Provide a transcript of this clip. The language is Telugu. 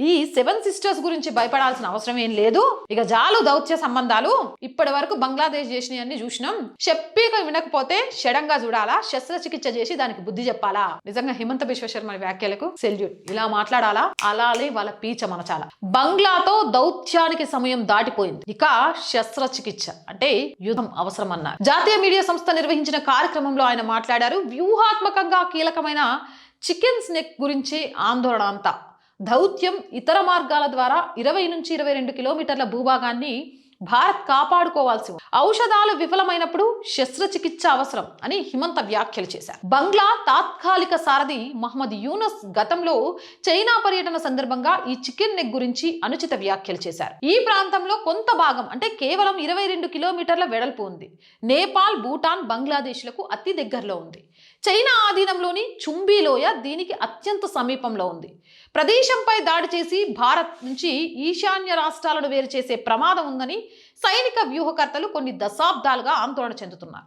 ఈ సెవెన్ సిస్టర్స్ గురించి భయపడాల్సిన అవసరం ఏం లేదు. ఇక జాలు దౌత్య సంబంధాలు ఇప్పటి వరకు బంగ్లాదేశ్ చేసినవన్నీ చూసినాం. చెప్పిక వినకపోతే షడంగా చూడాలా, శస్త్రచికిత్స చేసి దానికి బుద్ధి చెప్పాలా. నిజంగా హిమంత బిశ్వ శర్మ వ్యాఖ్యలకు సెల్యూట్. ఇలా మాట్లాడాలా, అలానే వాళ్ళ పీచ మనచాల. బంగ్లాతో దౌత్యానికి సమయం దాటిపోయింది, ఇక శస్త్రచికిత్స అంటే యుద్ధం అవసరం అన్నారు. జాతీయ మీడియా సంస్థ నిర్వహించిన కార్యక్రమంలో ఆయన మాట్లాడారు. వ్యూహాత్మకంగా కీలకమైన చికెన్స్ నెక్ గురించి ఆందోళన అంతా. దౌత్యం ఇతర మార్గాల ద్వారా 20 నుంచి 22 కిలోమీటర్ల భూభాగాన్ని భారత్ కాపాడుకోవాల్సి ఉంది. ఔషధాలు విఫలమైనప్పుడు శస్త్రచికిత్స అవసరం అని హిమంత వ్యాఖ్యలు చేశారు. బంగ్లా తాత్కాలిక సారథి మహమ్మద్ యూనస్ గతంలో చైనా పర్యటన సందర్భంగా ఈ చికెన్ నెక్ గురించి అనుచిత వ్యాఖ్యలు చేశారు. ఈ ప్రాంతంలో కొంత భాగం అంటే కేవలం 22 కిలోమీటర్ల వెడల్పు ఉంది. నేపాల్, భూటాన్, బంగ్లాదేశ్లకు అతి దగ్గరలో ఉంది. చైనా ఆధీనంలోని చుంబీ లోయ దీనికి అత్యంత సమీపంలో ఉంది. ప్రదేశంపై దాడి చేసి భారత్ నుంచి ఈశాన్య రాష్ట్రాలను వేరు చేసే ప్రమాదం ఉందని సైనిక వ్యూహకర్తలు కొన్ని దశాబ్దాలుగా ఆందోళన చెందుతున్నారు.